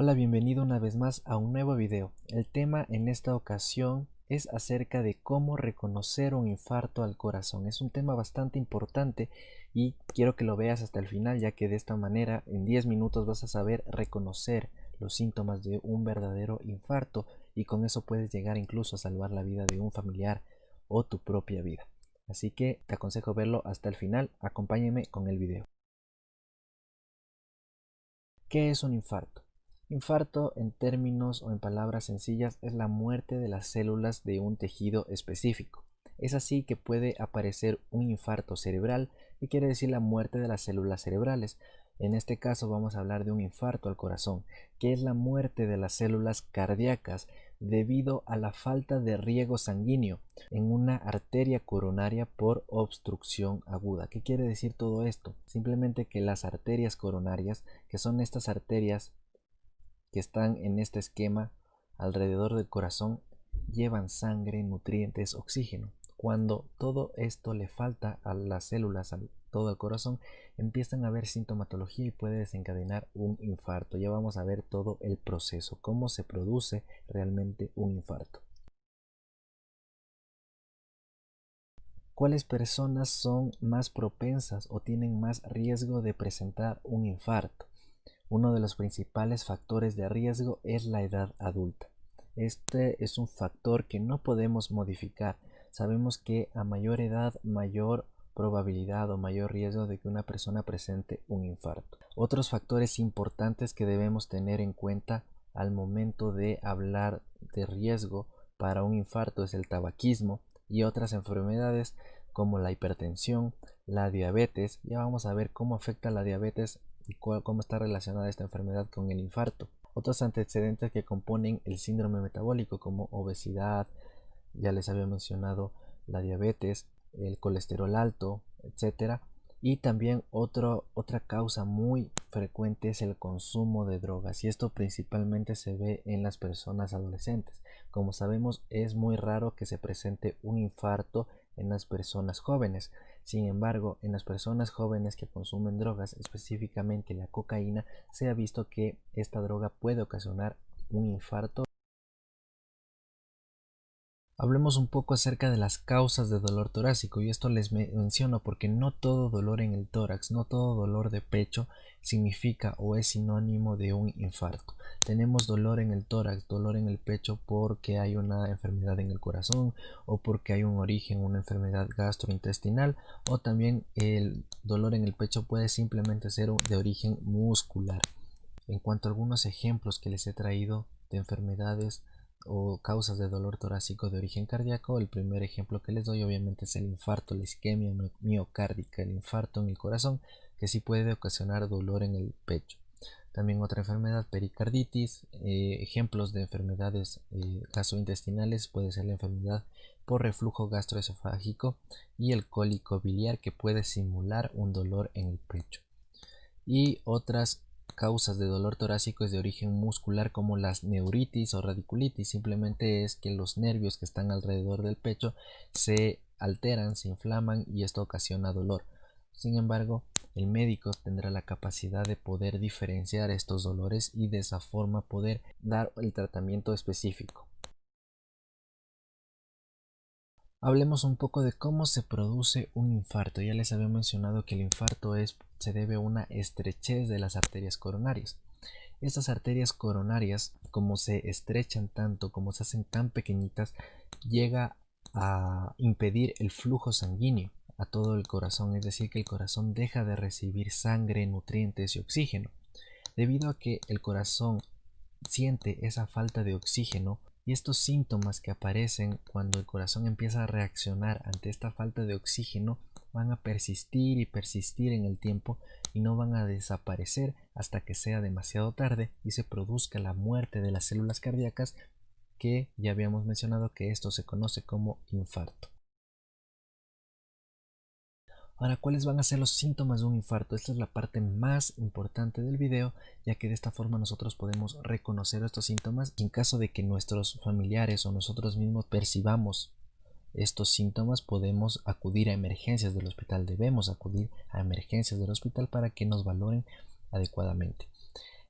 Hola, bienvenido una vez más a un nuevo video. El tema en esta ocasión es acerca de cómo reconocer un infarto al corazón. Es un tema bastante importante y quiero que lo veas hasta el final, ya que de esta manera en 10 minutos vas a saber reconocer los síntomas de un verdadero infarto y con eso puedes llegar incluso a salvar la vida de un familiar o tu propia vida. Así que te aconsejo verlo hasta el final. Acompáñeme con el video. ¿Qué es un infarto? Infarto, en términos o en palabras sencillas, es la muerte de las células de un tejido específico. Es así que puede aparecer un infarto cerebral, que quiere decir la muerte de las células cerebrales. En este caso vamos a hablar de un infarto al corazón, que es la muerte de las células cardíacas debido a la falta de riego sanguíneo en una arteria coronaria por obstrucción aguda. ¿Qué quiere decir todo esto? Simplemente que las arterias coronarias, que son estas arterias que están en este esquema alrededor del corazón, llevan sangre, nutrientes, oxígeno. Cuando todo esto le falta a las células, a todo el corazón, empiezan a haber sintomatología y puede desencadenar un infarto. Ya vamos a ver todo el proceso, cómo se produce realmente un infarto. ¿Cuáles personas son más propensas o tienen más riesgo de presentar un infarto? Uno de los principales factores de riesgo es la edad adulta. Este es un factor que no podemos modificar. Sabemos que a mayor edad, mayor probabilidad o mayor riesgo de que una persona presente un infarto. Otros factores importantes que debemos tener en cuenta al momento de hablar de riesgo para un infarto es el tabaquismo y otras enfermedades como la hipertensión, la diabetes. Ya vamos a ver cómo afecta la diabetes y cómo está relacionada esta enfermedad con el infarto. Otros antecedentes que componen el síndrome metabólico como obesidad, ya les había mencionado la diabetes, el colesterol alto, etcétera. Y también otra causa muy frecuente es el consumo de drogas y esto principalmente se ve en las personas adolescentes. Como sabemos, es muy raro que se presente un infarto en las personas jóvenes. Sin embargo, en las personas jóvenes que consumen drogas, específicamente la cocaína, se ha visto que esta droga puede ocasionar un infarto. Hablemos un poco acerca de las causas de dolor torácico y esto les menciono porque no todo dolor en el tórax, no todo dolor de pecho significa o es sinónimo de un infarto. Tenemos dolor en el tórax, dolor en el pecho porque hay una enfermedad en el corazón o porque hay un origen, una enfermedad gastrointestinal, o también el dolor en el pecho puede simplemente ser de origen muscular. En cuanto a algunos ejemplos que les he traído de enfermedades o causas de dolor torácico de origen cardíaco, el primer ejemplo que les doy obviamente es el infarto, la isquemia miocárdica, el infarto en el corazón, que sí puede ocasionar dolor en el pecho. También otra enfermedad, pericarditis. Ejemplos de enfermedades gastrointestinales puede ser la enfermedad por reflujo gastroesofágico y el cólico biliar, que puede simular un dolor en el pecho. Y otras causas de dolor torácico es de origen muscular, como las neuritis o radiculitis. Simplemente es que los nervios que están alrededor del pecho se alteran, se inflaman y esto ocasiona dolor. Sin embargo, el médico tendrá la capacidad de poder diferenciar estos dolores y de esa forma poder dar el tratamiento específico. Hablemos un poco de cómo se produce un infarto. Ya les había mencionado que el infarto se debe a una estrechez de las arterias coronarias. Estas arterias coronarias, como se estrechan tanto, como se hacen tan pequeñitas, llega a impedir el flujo sanguíneo a todo el corazón, es decir, que el corazón deja de recibir sangre, nutrientes y oxígeno. Debido a que el corazón siente esa falta de oxígeno y estos síntomas que aparecen cuando el corazón empieza a reaccionar ante esta falta de oxígeno van a persistir y persistir en el tiempo y no van a desaparecer hasta que sea demasiado tarde y se produzca la muerte de las células cardíacas, que ya habíamos mencionado que esto se conoce como infarto. Ahora, ¿cuáles van a ser los síntomas de un infarto? Esta es la parte más importante del video, ya que de esta forma nosotros podemos reconocer estos síntomas. En caso de que nuestros familiares o nosotros mismos percibamos estos síntomas, podemos acudir a emergencias del hospital. Debemos acudir a emergencias del hospital para que nos valoren adecuadamente.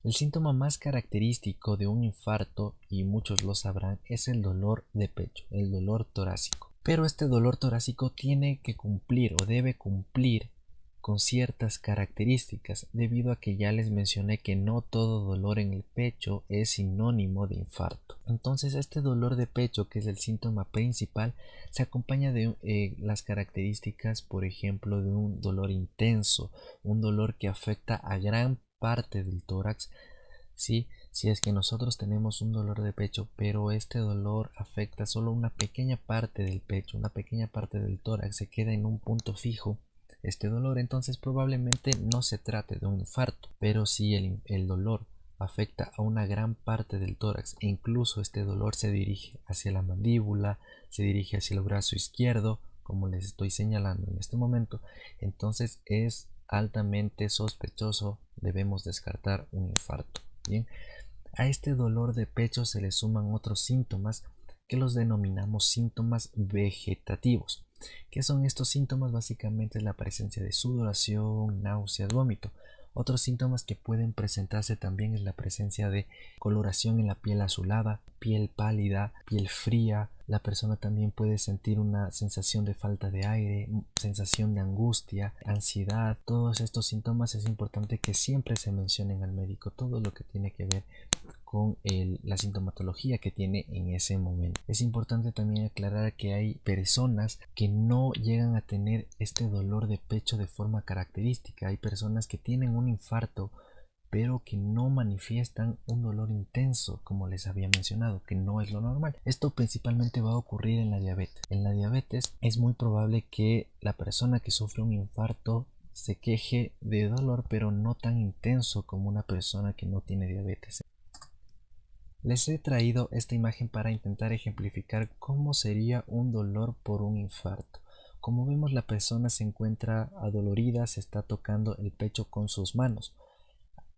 El síntoma más característico de un infarto, y muchos lo sabrán, es el dolor de pecho, el dolor torácico. Pero este dolor torácico tiene que cumplir o debe cumplir con ciertas características, debido a que ya les mencioné que no todo dolor en el pecho es sinónimo de infarto. Entonces este dolor de pecho, que es el síntoma principal, se acompaña de las características, por ejemplo, de un dolor intenso, un dolor que afecta a gran parte del tórax. Sí, si es que nosotros tenemos un dolor de pecho, pero este dolor afecta solo una pequeña parte del pecho, una pequeña parte del tórax, se queda en un punto fijo este dolor, entonces probablemente no se trate de un infarto. Pero si el dolor afecta a una gran parte del tórax e incluso este dolor se dirige hacia la mandíbula, se dirige hacia el brazo izquierdo, como les estoy señalando en este momento, entonces es altamente sospechoso, debemos descartar un infarto. Bien, a este dolor de pecho se le suman otros síntomas que los denominamos síntomas vegetativos. ¿Qué son estos síntomas? Básicamente la presencia de sudoración, náuseas, vómito. Otros síntomas que pueden presentarse también es la presencia de coloración en la piel azulada, piel pálida, piel fría. La persona también puede sentir una sensación de falta de aire, sensación de angustia, ansiedad. Todos estos síntomas es importante que siempre se mencionen al médico, todo lo que tiene que ver con la sintomatología que tiene en ese momento. Es importante también aclarar que hay personas que no llegan a tener este dolor de pecho de forma característica. Hay personas que tienen un infarto pero que no manifiestan un dolor intenso, como les había mencionado, que no es lo normal. Esto principalmente va a ocurrir en la diabetes. En la diabetes es muy probable que la persona que sufre un infarto se queje de dolor, pero no tan intenso como una persona que no tiene diabetes. Les he traído esta imagen para intentar ejemplificar cómo sería un dolor por un infarto. Como vemos, la persona se encuentra adolorida, se está tocando el pecho con sus manos.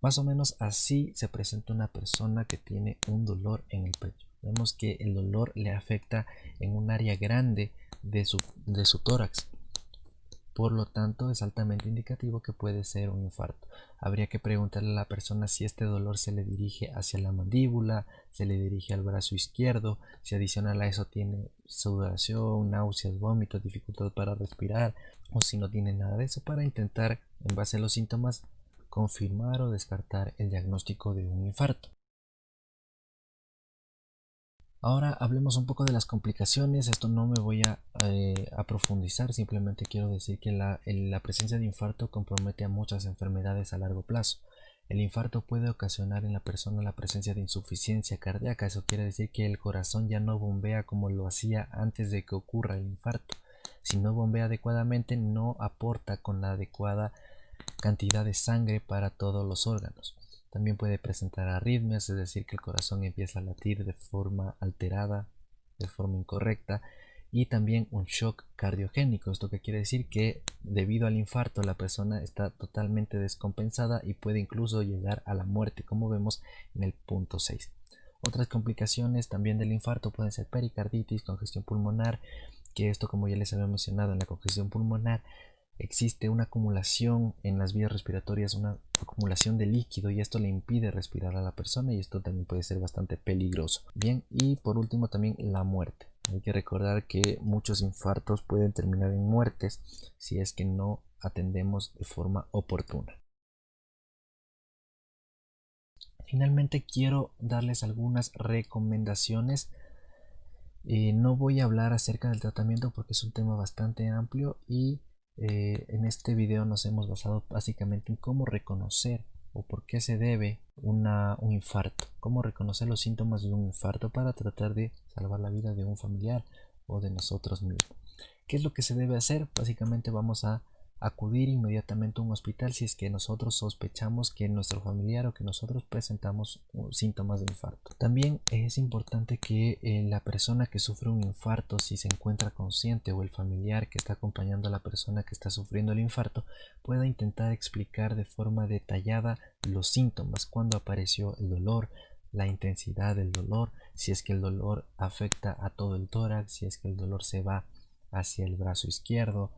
Más o menos así se presenta una persona que tiene un dolor en el pecho. Vemos que el dolor le afecta en un área grande de su tórax. Por lo tanto, es altamente indicativo que puede ser un infarto. Habría que preguntarle a la persona si este dolor se le dirige hacia la mandíbula, se le dirige al brazo izquierdo, si adicional a eso tiene sudoración, náuseas, vómitos, dificultad para respirar, o si no tiene nada de eso, para intentar, en base a los síntomas, confirmar o descartar el diagnóstico de un infarto. Ahora hablemos un poco de las complicaciones. Esto no me voy a profundizar, simplemente quiero decir que la presencia de infarto compromete a muchas enfermedades a largo plazo. El infarto puede ocasionar en la persona la presencia de insuficiencia cardíaca. Eso quiere decir que el corazón ya no bombea como lo hacía antes de que ocurra el infarto. Si no bombea adecuadamente, no aporta con la adecuada cantidad de sangre para todos los órganos. También puede presentar arritmias, es decir, que el corazón empieza a latir de forma alterada, de forma incorrecta, y también un shock cardiogénico. Esto que quiere decir que debido al infarto la persona está totalmente descompensada y puede incluso llegar a la muerte, como vemos en el punto 6. Otras complicaciones también del infarto pueden ser pericarditis, congestión pulmonar, que esto, como ya les había mencionado, en la congestión pulmonar existe una acumulación en las vías respiratorias, una acumulación de líquido, y esto le impide respirar a la persona, y esto también puede ser bastante peligroso. Bien, y por último también la muerte. Hay que recordar que muchos infartos pueden terminar en muertes si es que no atendemos de forma oportuna. Finalmente quiero darles algunas recomendaciones. No voy a hablar acerca del tratamiento porque es un tema bastante amplio, y en este video nos hemos basado básicamente en cómo reconocer o por qué se debe un infarto, cómo reconocer los síntomas de un infarto para tratar de salvar la vida de un familiar o de nosotros mismos. ¿Qué es lo que se debe hacer? Básicamente vamos a acudir inmediatamente a un hospital si es que nosotros sospechamos que nuestro familiar o que nosotros presentamos síntomas de infarto. También es importante que la persona que sufre un infarto, si se encuentra consciente, o el familiar que está acompañando a la persona que está sufriendo el infarto, pueda intentar explicar de forma detallada los síntomas, cuándo apareció el dolor, la intensidad del dolor, si es que el dolor afecta a todo el tórax, si es que el dolor se va hacia el brazo izquierdo,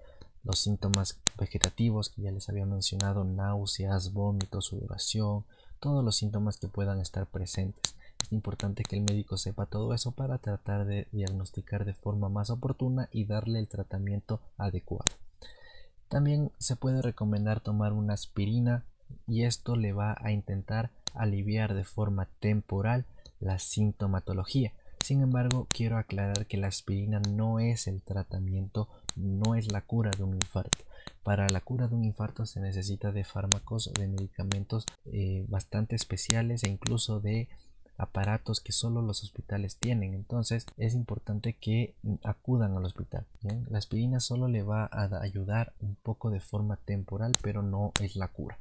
los síntomas vegetativos que ya les había mencionado: náuseas, vómitos, sudoración, todos los síntomas que puedan estar presentes. Es importante que el médico sepa todo eso para tratar de diagnosticar de forma más oportuna y darle el tratamiento adecuado. También se puede recomendar tomar una aspirina y esto le va a intentar aliviar de forma temporal la sintomatología. Sin embargo, quiero aclarar que la aspirina no es el tratamiento, no es la cura de un infarto. Para la cura de un infarto se necesita de fármacos, de medicamentos bastante especiales e incluso de aparatos que solo los hospitales tienen. Entonces es importante que acudan al hospital. ¿Bien? La aspirina solo le va a ayudar un poco de forma temporal, pero no es la cura.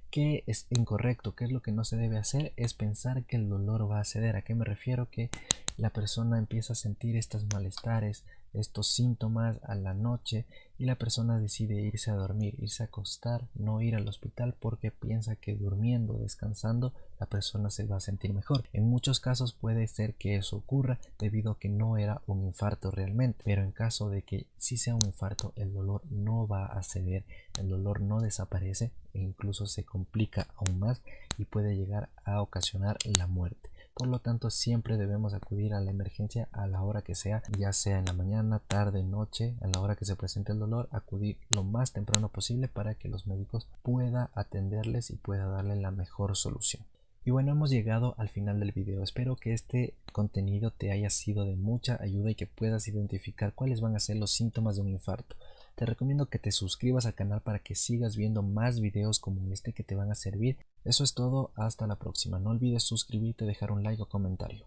¿Qué es incorrecto? ¿Qué es lo que no se debe hacer? Es pensar que el dolor va a ceder. ¿A qué me refiero? Que la persona empieza a sentir estos malestares, estos síntomas a la noche y la persona decide irse a dormir, irse a acostar, no ir al hospital porque piensa que durmiendo, descansando, la persona se va a sentir mejor. En muchos casos puede ser que eso ocurra debido a que no era un infarto realmente, pero en caso de que sí sea un infarto, el dolor no va a ceder, el dolor no desaparece e incluso se complica aún más y puede llegar a ocasionar la muerte. Por lo tanto, siempre debemos acudir a la emergencia a la hora que sea, ya sea en la mañana, tarde, noche, a la hora que se presente el dolor, acudir lo más temprano posible para que los médicos puedan atenderles y puedan darle la mejor solución. Y bueno, hemos llegado al final del video. Espero que este contenido te haya sido de mucha ayuda y que puedas identificar cuáles van a ser los síntomas de un infarto. Te recomiendo que te suscribas al canal para que sigas viendo más videos como este que te van a servir. Eso es todo, hasta la próxima. No olvides suscribirte, dejar un like o comentario.